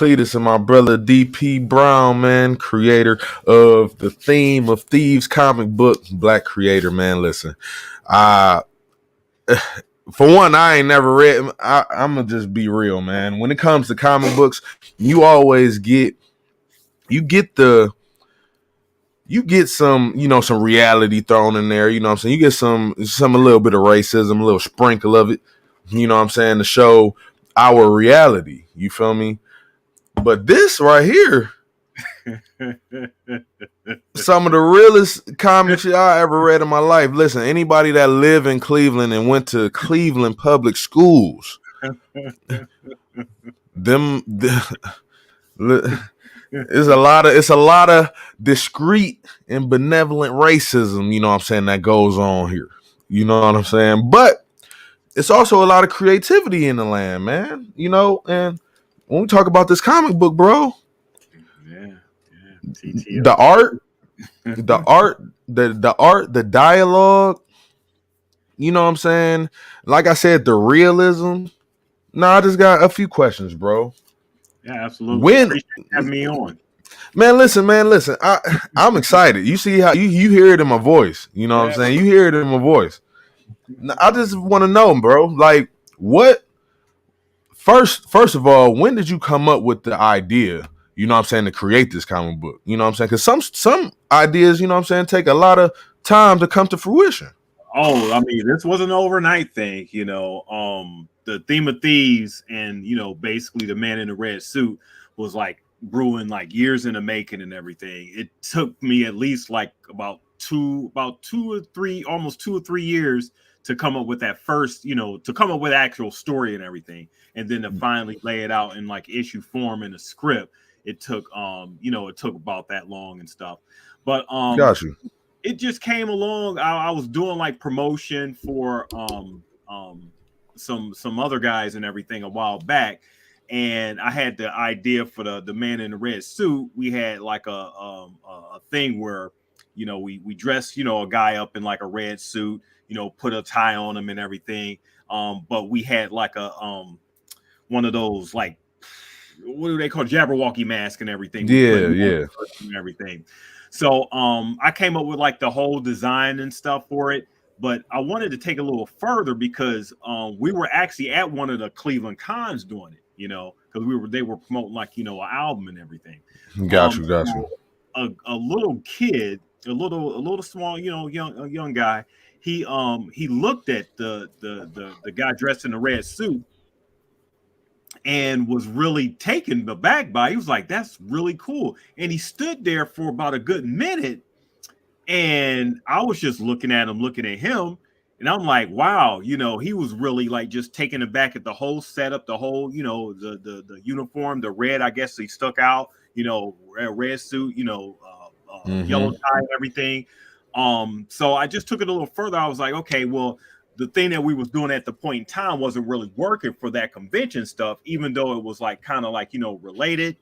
Completist and my brother DP Brown, man, creator of the Theme of Thieves comic book, black creator, man. Listen, uh, for one, I ain't never read. I'm gonna just be real, man. When it comes to comic books, you always you get the you get some, some reality thrown in there. You know what I'm saying? You get some a little bit of racism, a little sprinkle of it. You know what I'm saying? To show our reality. You feel me? But this right here, some of the realest comics I ever read in my life. Listen, anybody that live in Cleveland and went to Cleveland public schools, them, it's a lot of discreet and benevolent racism, you know what I'm saying, that goes on here. You know what I'm saying? But it's also a lot of creativity in the land, man. And when we talk about this comic book, bro, the art, the dialogue, you know what I'm saying? Like I said, the realism. I just got a few questions, bro. Yeah, absolutely. Appreciate having me on. Man, listen. I'm excited. You see how you hear it in my voice. You know what I'm saying? You hear it in my voice. Now, I just want to know, bro, like what first of all, when did you come up with the idea, you know what I'm saying, to create this comic book? You know what I'm saying? Because some ideas, you know what I'm saying, take a lot of time to come to fruition. Oh, I mean, this was an overnight thing, the Theme of Thieves and, basically the man in the red suit was like brewing like years in the making and everything. It took me at least like about two or three years to come up with that first, to come up with actual story and everything. And then to finally lay it out in like issue form in a script. It took, it took about that long and stuff. But got you. It just came along. I was doing like promotion for some other guys and everything a while back, and I had the idea for the man in the red suit. We had like a thing where we dressed a guy up in like a red suit, put a tie on him and everything. But we had like a one of those like, what do they call, Jabberwocky mask and everything. Yeah. And everything. So I came up with like the whole design and stuff for it, but I wanted to take a little further because we were actually at one of the Cleveland cons doing it, because they were promoting like an album and everything. Got you. A little kid, a little small, young guy. He looked at the guy dressed in the red suit and was really taken aback by it. He was like, that's really cool. And he stood there for about a good minute. And I was just looking at him. And I'm like, wow, he was really like just taken aback at the whole setup, the whole, the uniform, the red, I guess he stuck out, red suit, yellow tie and everything. So I just took it a little further. I was like, okay, well, the thing that we was doing at the point in time wasn't really working for that convention stuff, even though it was like kind of like related.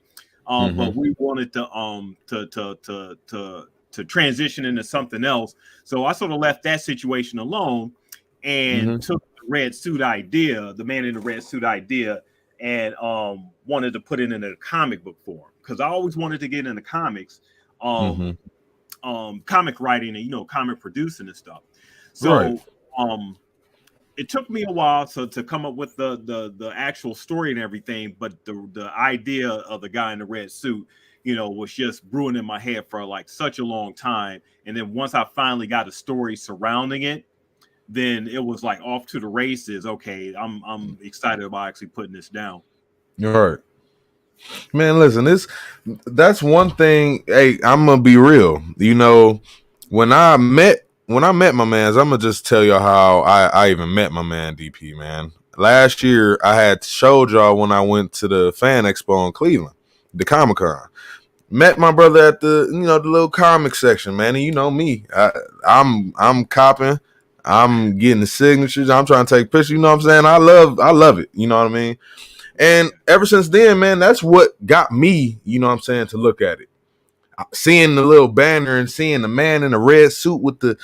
But we wanted to transition into something else. So I sort of left that situation alone and took the red suit idea, the man in the red suit idea, and wanted to put it in a comic book form because I always wanted to get into comics, comic writing and comic producing and stuff. So. Right. It took me a while to come up with the actual story and everything, but the idea of the guy in the red suit, was just brewing in my head for like such a long time. And then once I finally got a story surrounding it, then it was like off to the races. Okay, I'm excited about actually putting this down. All right. Man, listen, that's one thing. Hey, I'm gonna be real. When I met my mans, I'm gonna just tell y'all how I even met my man DP, man. Last year I had showed y'all when I went to the fan expo in Cleveland, the Comic Con. Met my brother at the the little comic section, man. And me, I'm copping, I'm getting the signatures, I'm trying to take pictures. You know what I'm saying? I love it. You know what I mean? And ever since then, man, that's what got me, you know what I'm saying, to look at it. Seeing the little banner and seeing the man in the red suit with the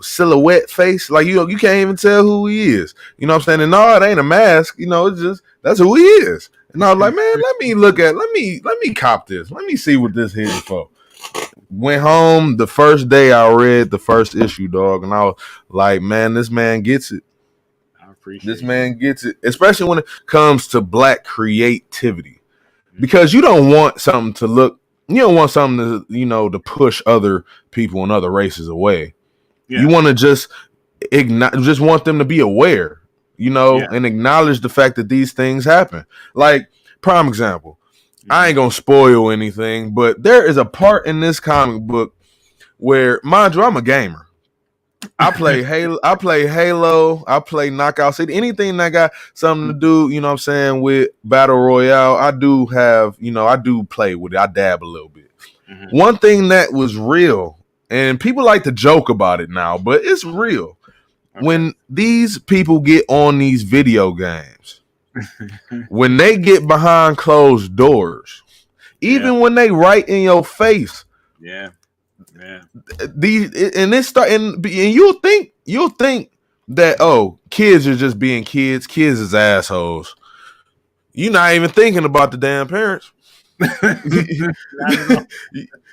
silhouette face, like you can't even tell who he is. You know what I'm saying? And no, it ain't a mask. It's just that's who he is. No, like man, let me cop this. Let me see what this here for. Went home the first day I read the first issue, dog, and I was like, man, this man gets it. I This appreciate that. man gets it, especially when it comes to black creativity, Hmm. because you don't want something to look, you don't want something to, to push other people and other races away. You Yeah, want to just want them to be aware, yeah. and acknowledge the fact that these things happen. Like, prime example, I Hmm. ain't gonna spoil anything, but there is a part in this comic book where, mind you, I'm a gamer. I play Halo. I play Knockout City. Anything that got something to do, what I'm saying, with Battle Royale, I do have, I do play with it. I dab a little bit. Hmm. One thing that was real, and people like to joke about it now, but it's real. Okay. When these people get on these video games, when they get behind closed doors, Yeah, even when they right in your face, yeah, yeah. these and this start and you'll think that, oh, kids are just being kids. Kids is assholes. You're not even thinking about the damn parents. Not at all.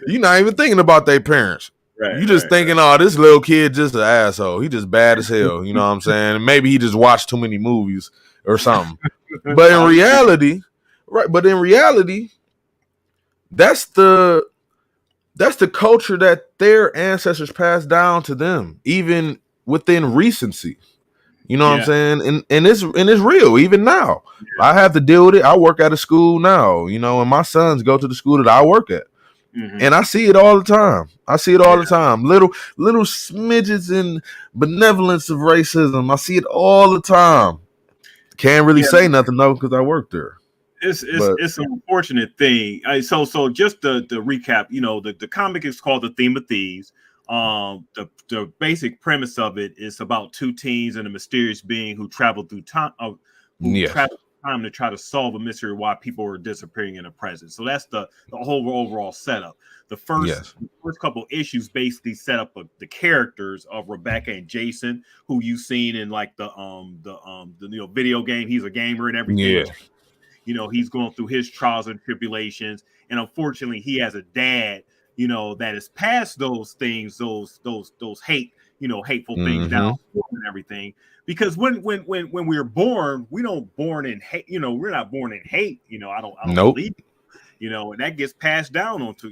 You're not even thinking about their parents. Right, You just right, thinking, oh, this little kid just an asshole. He just bad as hell. You know what I'm saying? And maybe he just watched too many movies or something. right. But in I agree. reality, right? But in reality, that's the that's the culture that their ancestors passed down to them, even within recency. You know what I'm Yeah, saying? And it's real even now. yeah. I have to deal with it. I work at a school now, and my sons go to the school that I work at. Hmm. And I see it all the time. I see it all Yeah, the time. Little smidges and benevolence of racism. I see it all the time. Can't really yeah. say nothing though because I work there. It's But it's an unfortunate thing. So just the recap. The comic is called The Theme of Thieves. The basic premise of it is about two teens and a mysterious being who travel through time, who yes, travel through time to try to solve a mystery why people are disappearing in the present. So that's the whole overall setup. The first yes, the first couple issues basically set up the characters of Rebecca and Jason, who you've seen in like the video game. He's a gamer and everything. yeah. He's going through his trials and tribulations, and unfortunately he has a dad, that is past those things, those hateful things down Mm-hmm. and everything. Because when we're born, we don't born in hate. We're not born in hate. I don't Nope. believe. And that gets passed down onto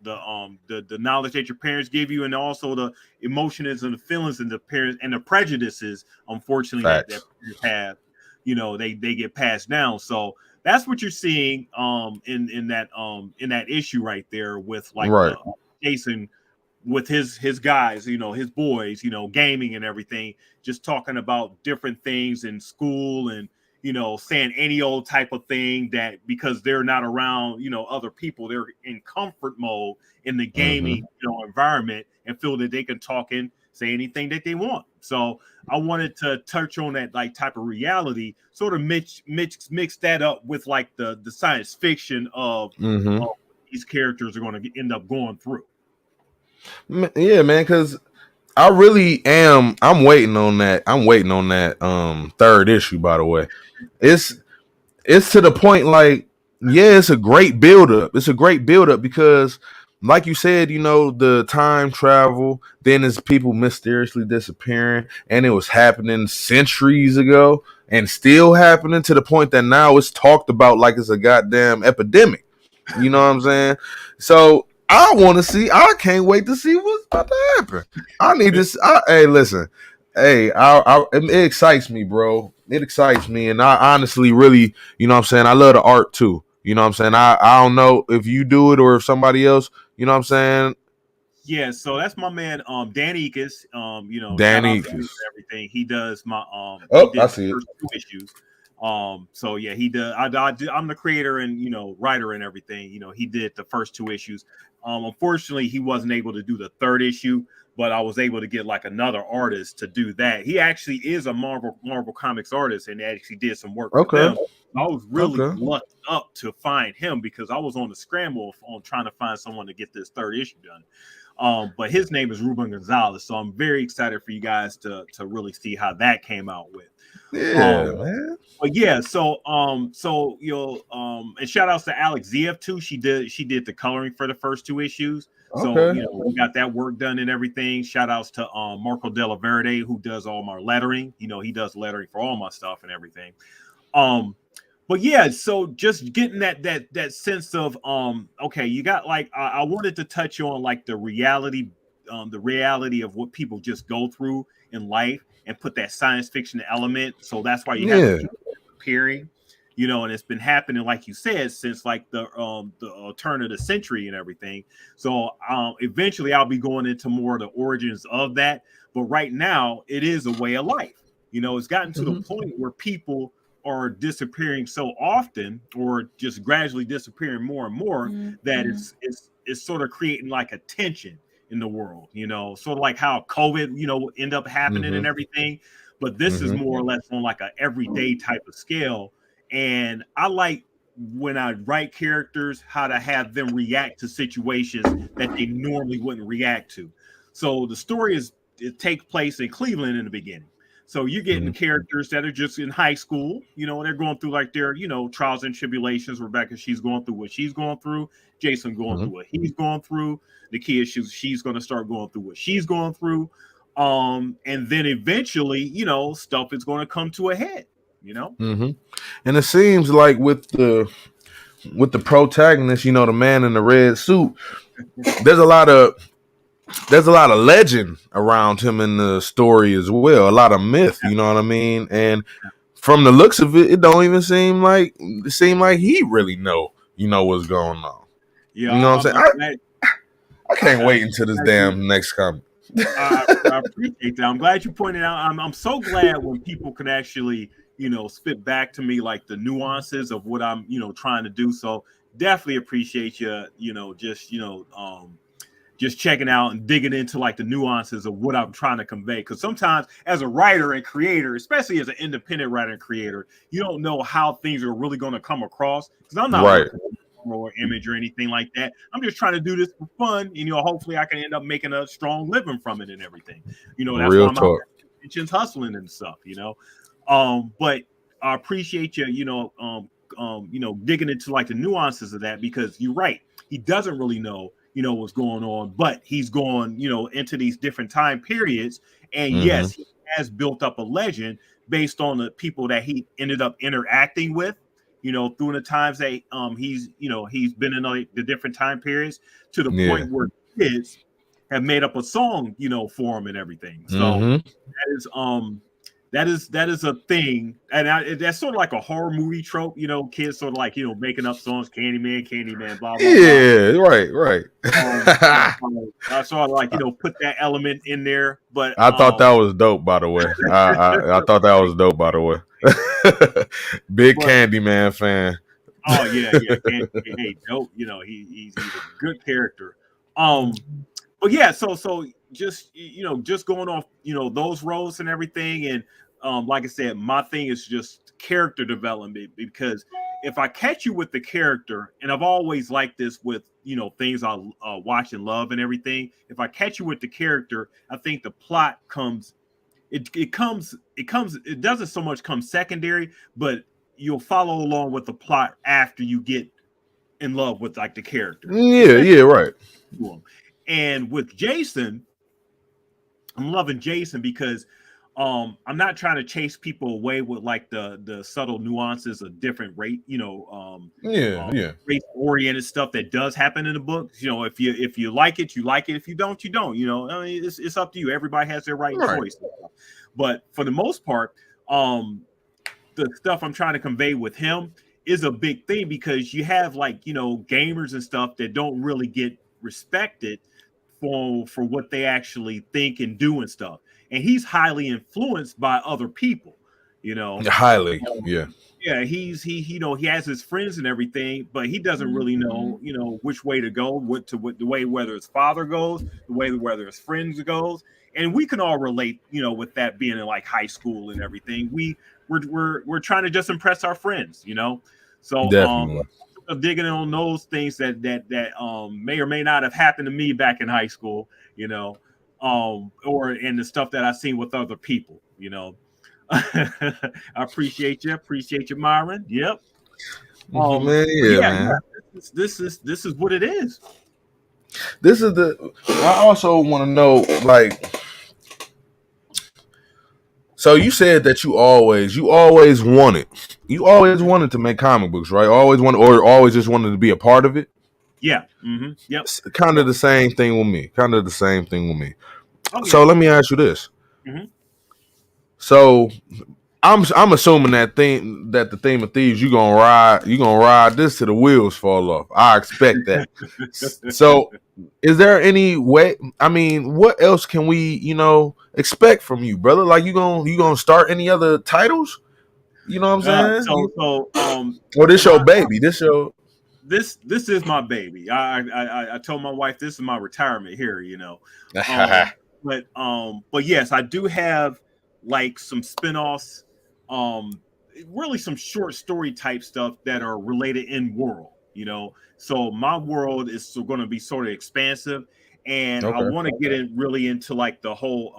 the knowledge that your parents give you, and also the emotions and the feelings and the parents and the prejudices, unfortunately, that Facts. parents have. They get passed down. So that's what you're seeing in that issue right there with like the Right. Jason with his guys, his boys, gaming and everything, just talking about different things in school, and saying any old type of thing, that because they're not around, other people, they're in comfort mode in the gaming, Mm-hmm. environment, and feel that they can talk and say anything that they want. So I wanted to touch on that like type of reality, sort of mix that up with like the science fiction of Mm-hmm. what these characters are going to end up going through. Yeah, man. Because I really am. I'm waiting on that. I'm waiting on that third issue. By the way, it's it's to the point, like, yeah, it's a great build up. It's a great build up because, like you said, the time travel, then it's people mysteriously disappearing, and it was happening centuries ago and still happening to the point that now it's talked about like it's a goddamn epidemic. You know what I'm saying? So I want to see. I can't wait to see what's about to happen. I need this. Hey, listen. Hey, it excites me, bro. It excites me, and I honestly, really, what I'm saying, I love the art too. You know what I'm saying? I don't know if you do it or if somebody else. You know what I'm saying? Yeah, so that's my man, Dan Ekus. Shout out Danny. to him and everything. He does he Oh, I did the see it. first two issues. So yeah, he does. I'm the creator and writer and everything. He did the first two issues. Unfortunately, he wasn't able to do the third issue, but I was able to get like another artist to do that. He actually is a Marvel Comics artist and actually did some work for Okay. them. I was really Okay. lucked up to find him because I was on the scramble on trying to find someone to get this third issue done. But his name is Ruben Gonzalez, so I'm very excited for you guys to really see how that came out with. Yeah, Um, man. but yeah, so and shout outs to Alex Ziev too. She did the coloring for the first two issues. So Okay. we got that work done and everything. Shout outs to Marco Della Verde, who does all my lettering. He does lettering for all my stuff and everything. Um, but yeah, so just getting that sense of okay, you got like I wanted to touch on like the reality of what people just go through in life and put that science fiction element. So that's why you have the Yeah. people appearing, and it's been happening, like you said, since like the turn of the century and everything. So eventually I'll be going into more of the origins of that. But right now it is a way of life. It's gotten to the Hmm. point where people are disappearing so often or just gradually disappearing more and more that it's sort of creating like a tension in the world, sort of like how COVID, end up happening Hmm. and everything. But this is Hmm. more or less on like a everyday type of scale. And I like when I write characters how to have them react to situations that they normally wouldn't react to. So the story it takes place in Cleveland in the beginning. So you're getting Hmm. characters that are just in high school, they're going through like their, trials and tribulations. Rebecca, she's going through what she's going through. Jason going Hmm. through what he's going through. The kid, she's going to start going through what she's going through. And then eventually, stuff is going to come to a head, Hmm. And it seems like with the protagonist, the man in the red suit, there's a lot of there's a lot of legend around him in the story as well. A lot of myth, you know what I mean? And from the looks of it, it don't even seem like he really know what's going on. Yeah, You know what I'm saying? I'm glad. I can't I'm wait until this glad you. damn next comic. I appreciate that. I'm glad you pointed out. I'm so glad when people can actually, spit back to me like the nuances of what I'm, trying to do. So definitely appreciate you, just checking out and digging into like the nuances of what I'm trying to convey. Because sometimes as a writer and creator, especially as an independent writer and creator, you don't know how things are really going to come across. Because I'm not Right. working or image or anything like that. I'm just trying to do this for fun, and hopefully I can end up making a strong living from it and everything. That's why Real I'm out talk. there conventions hustling and stuff. But I appreciate you, digging into like the nuances of that because you're right. He doesn't really know, what's going on, but he's going, into these different time periods, and yes, Hmm. he has built up a legend based on the people that he ended up interacting with through the times that he's been in like the different time periods to the Yeah. point where kids have made up a song, for him and everything. So Hmm. that is that is a thing, and that's sort of like a horror movie trope. Kids sort of like making up songs, Candyman, Candyman, blah blah blah. Yeah. Right. Right. I sort of like put that element in there, but I thought that was dope. By the way, I thought that was dope. By the way, big but Candyman fan. oh yeah, hey, dope. He's a good character. Um, but yeah, so just just going off those roles and everything, and like I said, my thing is just character development because if I catch you with the character, and I've always liked this with things I watch and love and everything. If I catch you with the character, I think the plot comes. It doesn't so much come secondary, but you'll follow along with the plot after you get in love with like the character, Yeah. especially Yeah. Right. to him. And with Jason, I'm loving Jason because I'm not trying to chase people away with like the subtle nuances of different Yeah. Yeah. race oriented stuff that does happen in the book. If you like it, you like it. If you don't, you don't. I mean, it's up to you. Everybody has their right and Right. choice. But for the most part, um, the stuff I'm trying to convey with him is a big thing because you have like gamers and stuff that don't really get respected for what they actually think and do and stuff, and he's highly influenced by other people, you know. Highly. Um, Yeah. yeah, he has his friends and everything, but he doesn't really know which way to go, what the way whether his father goes, the way whether his friends goes, and we can all relate, with that being in like high school and everything. We're trying to just impress our friends, so Definitely. of digging on those things that may or may not have happened to me back in high school, or in the stuff that I've seen with other people. I appreciate you, Myron. Yep. Man, But yeah, yeah, man. this is what it is. This is the. I also want to know, like, so you said that you always wanted to make comic books, right? Always wanted, or always just wanted to be a part of it. Yeah. Yep. Kind of Yep. the same thing with me. Kind of the same thing with me. Oh yeah. So let me ask you this. hmm So I'm assuming that the theme of thieves you gonna ride this till the wheels fall off. I expect that. So is there any way? I mean, what else can we expect from you, brother? Like you gonna start any other titles? You know what I'm saying? Or this your My baby? This your this is my baby. I told my wife this is my retirement here. Um, but yes, I do have like some spinoffs, um, really some short story type stuff that are related in world. So my world is going to be sort of expansive, and I okay. want to get in really into like the whole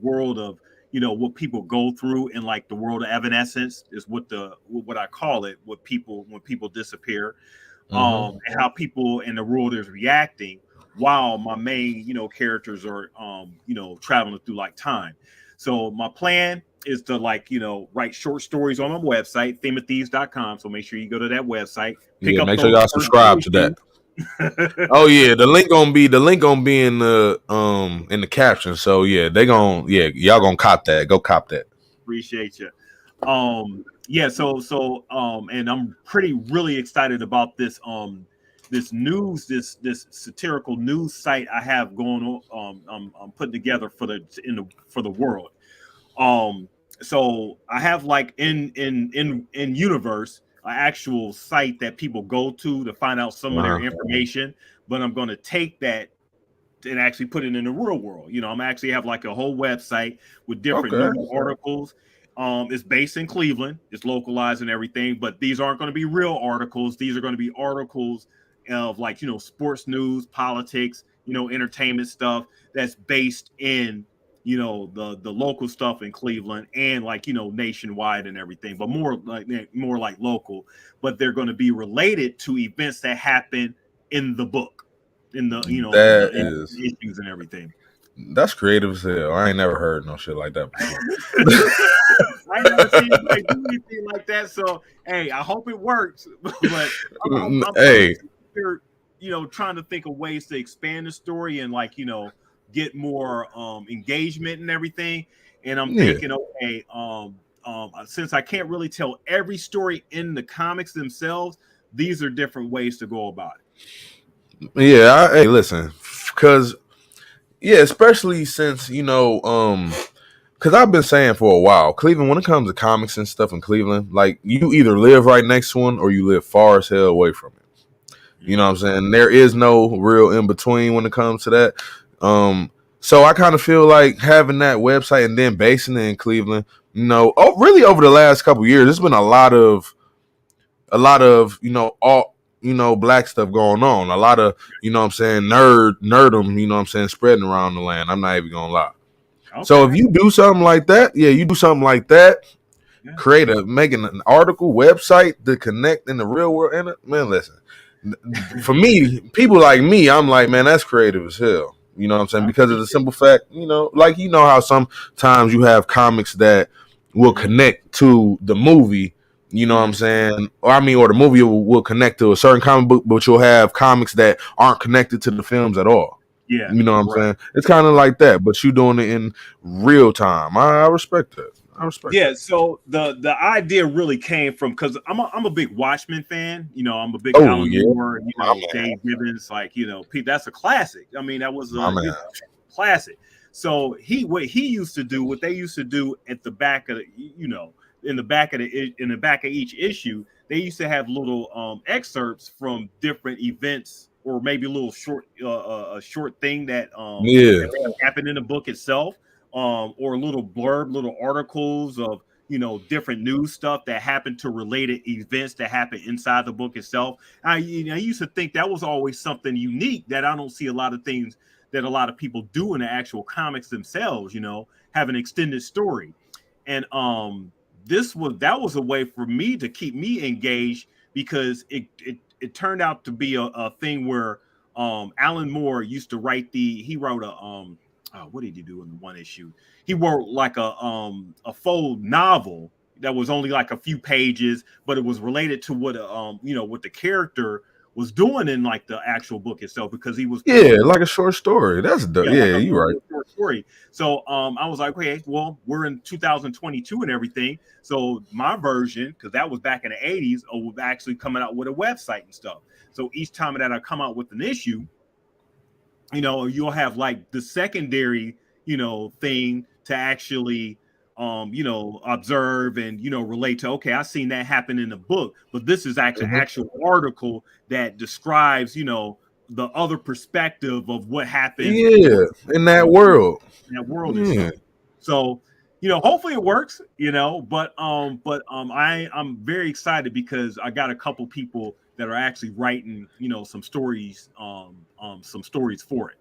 world of what people go through in like the world of evanescence is what I call it. What people when people disappear, Mm-hmm. and how people in the world is reacting while my main characters are traveling through like time. So my plan is to like write short stories on my website themeofthieves.com. So make sure you go to that website, pick Yeah, up make sure those y'all first subscribe to that. issues. Oh yeah, the link gonna be in the caption. So yeah, y'all gonna cop that. Go cop that. Appreciate you. Yeah, so and I'm pretty really excited about this news, this satirical news site I have going on. I'm putting together for the world. Um, so I have like in universe an actual site that people go to find out some of their Uh-huh. information, but I'm going to take that and actually put it in the real world. I'm actually have like a whole website with different Okay. news articles. It's based in Cleveland. It's localized and everything, but these aren't going to be real articles. These are going to be articles of like sports news, politics, entertainment stuff that's based in the local stuff in Cleveland and like nationwide and everything, but more like local. But they're going to be related to events that happen in the book, in the That is issues and everything. that's creative as hell. I ain't never heard no shit like that before. I ain't never seen anybody do anything like that. So hey, I hope it works. But I'm Hey, just here, trying to think of ways to expand the story and like get more engagement and everything. And I'm yeah, thinking, okay, since I can't really tell every story in the comics themselves, these are different ways to go about it. yeah. Hey, listen, because yeah, especially since because I've been saying for a while, Cleveland, when it comes to comics and stuff in Cleveland, like you either live right next to one or you live far as hell away from it. You know what I'm saying? There is no real in between when it comes to that. So I kind of feel like having that website and then basing it in Cleveland, really over the last couple of years, there's been a lot of all black stuff going on. A lot of what I'm saying nerdum. What I'm saying, spreading around the land. I'm not even gonna lie. So if Okay. you do something like that, yeah, you do something like that, Yeah. making an article website to connect in the real world. And man, listen, for me, people like me, I'm like, man, that's creative as hell. You know what I'm saying? I Because of the appreciate simple fact, like how sometimes you have comics that it. will connect to the movie. You know what I'm Mhm. saying? Or the movie will connect to a certain comic book, but you'll have comics that aren't connected to the films at all. Yeah. You know what I'm Right. saying? It's kind of like that, but you doing it in real time. I respect that. I respect Yeah, that. so the idea really came from because I'm a big Watchmen fan. I'm a big Oh Alan yeah, Moore, my man, Dave Gibbons. Like Pete, that's a classic. I mean, that was my a man. classic. So what he used to do, what they used to do at the back of the, in the back of each issue, they used to have little excerpts from different events or maybe a little short a short thing Yeah, that may have happened in the book itself, or little blurb, little articles of different news stuff that happened to related events that happened inside the book itself. I used to think that was always something unique that I don't see a lot of things that a lot of people do in the actual comics themselves. Have an extended story, and that was a way for me to keep me engaged because it turned out to be a thing where Alan Moore used to he wrote a what did he do in the one issue? He wrote like a full novel that was only like a few pages, but it was related to what the character was doing in like the actual book itself because he was Yeah, like a short story. That's dope. yeah, like Yeah, a you right. little short story. So I was like, okay, well, we're in 2022 and everything. So my version, because that was back in the 80s, was actually coming out with a website and stuff. So each time that I come out with an issue, you'll have like the secondary, thing to actually observe and relate to. Okay, I seen that happen in the book, but this is actually Mhm. actual article that describes the other perspective of what happens Yeah, in that world. in that world and Yeah. stuff. So hopefully it works, but I'm very excited because I got a couple people that are actually writing some stories for it.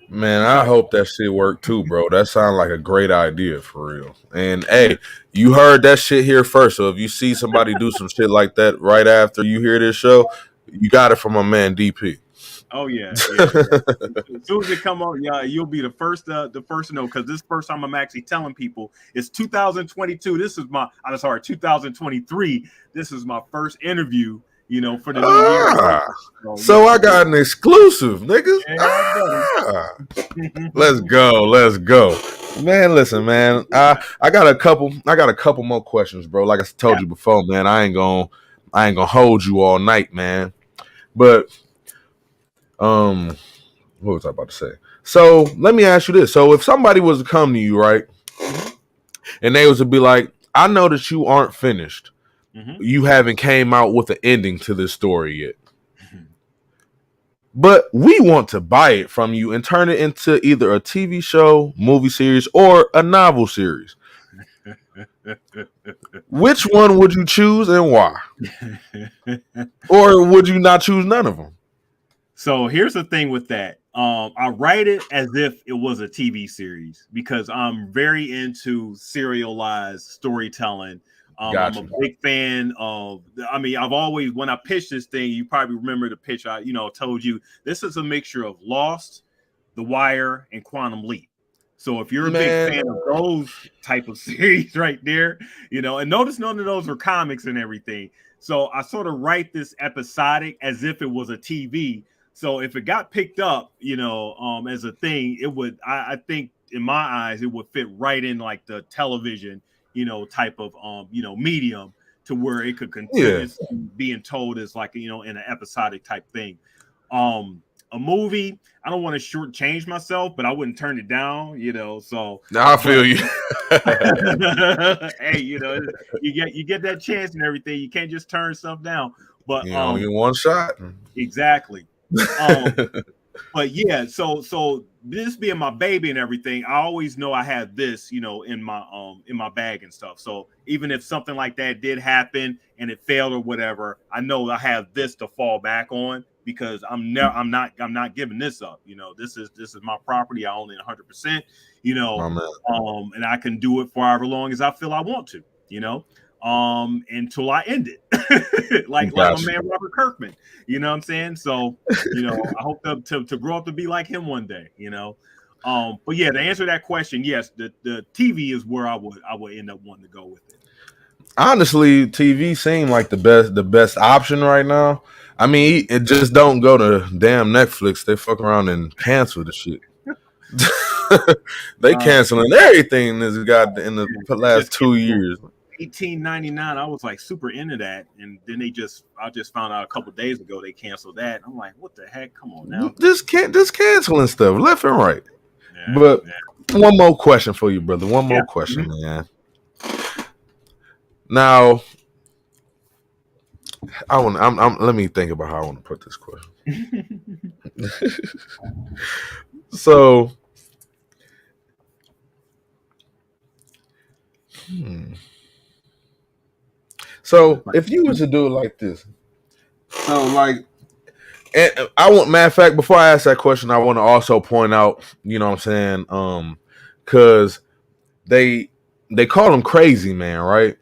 Man, I So hope that shit work too, bro. That sounds like a great idea for real. And hey, you heard that shit here first. So if you see somebody do some shit like that right after you hear this show, you got it from my man DP. oh yeah. As soon as it come on, yeah, you'll be the first to know because this first time I'm actually telling people it's 2022. This is I'm sorry, 2023. This is my first interview, for the new year. Ah, So so yeah, I got an exclusive, niggas. yeah, buddy. Ah, let's go, man. Listen, man. I got a couple more questions, bro. Like I told Yeah. you before, man. I ain't gonna hold you all night, man. But um, what was I about to say? So let me ask you this: so if somebody was to come to you, right, Mm-hmm. and they was to be like, "I know that you aren't finished. Mm-hmm. You haven't came out with an ending to this story yet." But we want to buy it from you and turn it into either a TV show, movie series, or a novel series. Which one would you choose and why? Or would you not choose none of them? So here's the thing with that. I write it as if it was a TV series because I'm very into serialized storytelling. I'm Got a you. big fan of. I mean, I've always when I pitched this thing, you probably remember the pitch. I told you this is a mixture of Lost, The Wire, and Quantum Leap. So if you're a big Man, fan of those type of series right there, and notice none of those are comics and everything. So I sort of write this episodic as if it was a TV. So if it got picked up, as a thing, it would. I think in my eyes, it would fit right in like the television, type of medium to where it could yeah. continue being told as like in an episodic type thing. Um, a movie, I don't want to shortchange myself, but I wouldn't turn it down, So, Now I but feel you. hey, you get that chance and everything. You can't just turn stuff down. But You only get one shot. exactly. Um, but yeah, so this being my baby and everything, I always know I have this, in my bag and stuff. So even if something like that did happen and it failed or whatever, I know I have this to fall back on because I'm not giving this up. This is my property. I own it 100%. My man. And I can do it for however long as I feel I want to. Until I end it, like my Got you. man Robert Kirkman. You know what I'm saying? So I hope to grow up to be like him one day. But yeah, to answer that question, yes, the TV is where I would end up wanting to go with it. Honestly, TV seemed like the best option right now. I mean, it just don't go to damn Netflix. They fuck around and cancel the shit. They Uh, canceling everything this got in the they last just 2 years. 18.99. I was like super into that, and then I just found out a couple days ago they canceled that. I'm like, what the heck? Come on now. Just canceling stuff left and right. Yeah, But yeah, one more question for you, brother. One yeah. more question, Mhm. man. Now, let me think about how I want to put this question. So, So if you was to do it like this, so like, and I want, matter of fact, before I ask that question, I want to also point out, you know what I'm saying, because they call him Crazy Man, right?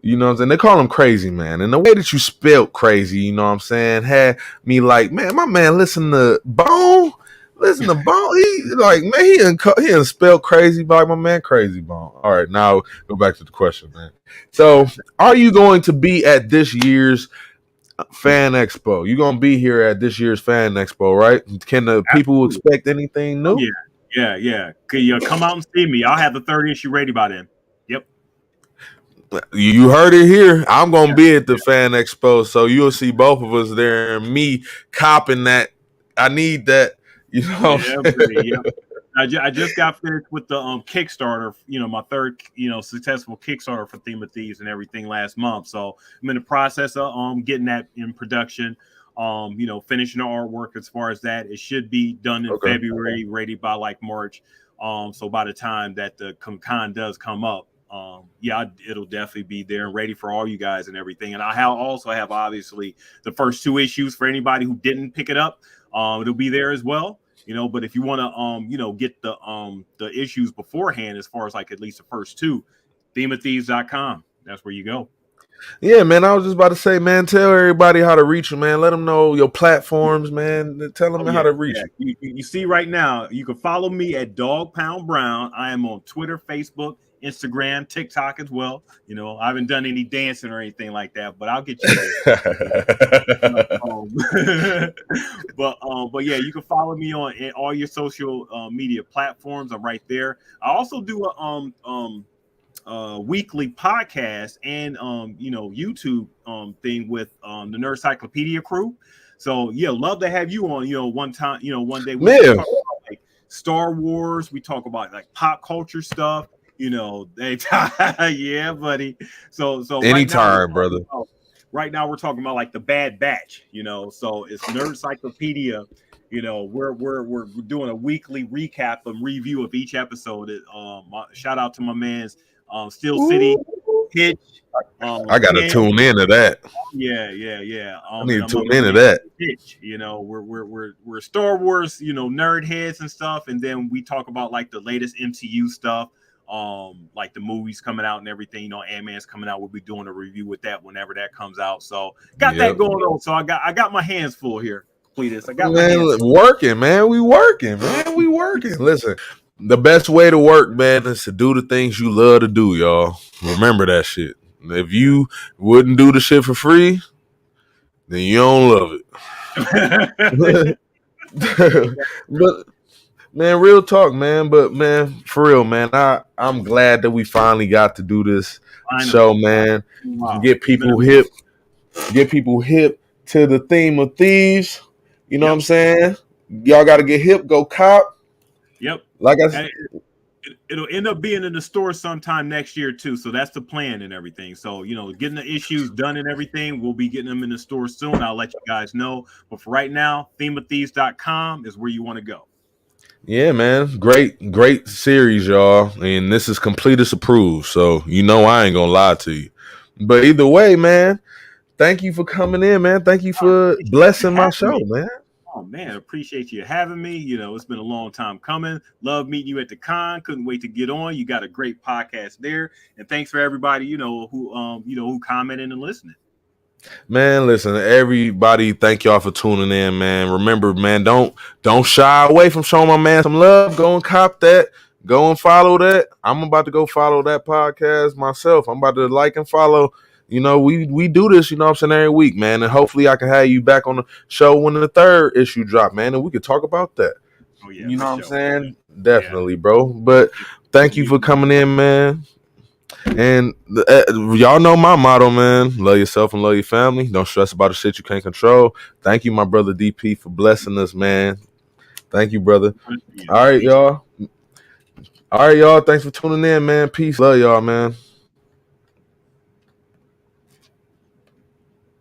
You know what I'm saying? They call him Crazy Man. And the way that you spelled crazy, you know what I'm saying, had me like, man, my man, listen to Bone. Listen to Bone. He like, man, he didn't spell crazy by my man Crazy Bone. All right, now go back to the question, man. So are you going to be at this year's Fan Expo? You're gonna be here at this year's Fan Expo, right? Can the people Absolutely. expect anything Oh new? yeah. Can you come out and see me? I'll have the third issue ready by then. Yep. You heard it here. I'm gonna be at the Fan Expo, so you'll see both of us there, and me copping that. I need that. You know. Yeah, buddy. Yep. I just got finished with the Kickstarter, my third, successful Kickstarter for Theme of Thieves and everything last month. So I'm in the process of getting that in production. Finishing the artwork as far as that. It should be done in Okay. February, ready by like March. So by the time that the con does come up, it'll definitely be there and ready for all you guys and everything. And also have obviously the first two issues for anybody who didn't pick it up. It'll be there as well. But if you want to get the issues beforehand, as far as like at least the first two, themeofthieves.com. That's where you go. Yeah, man. I was just about to say, man. Tell everybody how to reach you, man. Let them know your platforms, man. Tell them how to reach you. You see right now, you can follow me at Dog Pound Brown. I am on Twitter, Facebook, Instagram, TikTok as well. I haven't done any dancing or anything like that, but I'll get you there. But yeah, you can follow me on all your social media platforms. I'm right there. I also do a weekly podcast and YouTube thing with the Nerd Cyclopedia crew. So yeah, love to have you on. One day we can talk about like Star Wars. We talk about like pop culture stuff. Yeah, buddy. So Anytime, brother. Right now we're talking about like the Bad Batch. So it's Nerd Cyclopedia. We're doing a weekly recap and review of each episode. Shout out to my man's Steel City Hitch. I gotta tune into that. Yeah. I need to tune into that. Hitch. We're Star Wars, nerd heads and stuff, and then we talk about like the latest MCU stuff, like the movies coming out and everything. Ant-Man's coming out. We'll be doing a review with that whenever that comes out. So got that going on. So I got my hands full here. Completist. I got my hands full. Working, man. We working. Listen. The best way to work, man, is to do the things you love to do, y'all. Remember that shit. If you wouldn't do the shit for free, then you don't love it. But man, real talk, man. But man, for real, man, I'm glad that we finally got to do this show, man. Wow. Get people hip to the Theme of Thieves. You know what I'm saying? Y'all got to get hip. Go cop. Yep. Like I said, it'll end up being in the store sometime next year too. So that's the plan and everything. So getting the issues done and everything, we'll be getting them in the store soon. I'll let you guys know. But for right now, themeofthieves.com is where you want to go. Yeah, man. Great series, y'all. And this is Completist approved. So I ain't gonna lie to you. But either way, man, thank you for coming in, man. Thank you for blessing my show, man. Oh man, appreciate you having me. It's been a long time coming. Love meeting you at the con. Couldn't wait to get on. You got a great podcast there, and thanks for everybody who commented and listening. Man, listen, everybody, thank y'all for tuning in, man. Remember, man, don't shy away from showing my man some love. Go and cop that. Go and follow that. I'm about to go follow that podcast myself. I'm about to like and follow. We do this, I'm saying, every week, man. And hopefully I can have you back on the show when the third issue drop, man, and we could talk about that. Oh, yeah, you know what I'm saying? Definitely, bro. But thank you for coming in, man. And y'all know my motto, man. Love yourself and love your family. Don't stress about the shit you can't control. Thank you, my brother DP, for blessing us, man. Thank you, brother. All right, y'all. Thanks for tuning in, man. Peace. Love y'all, man.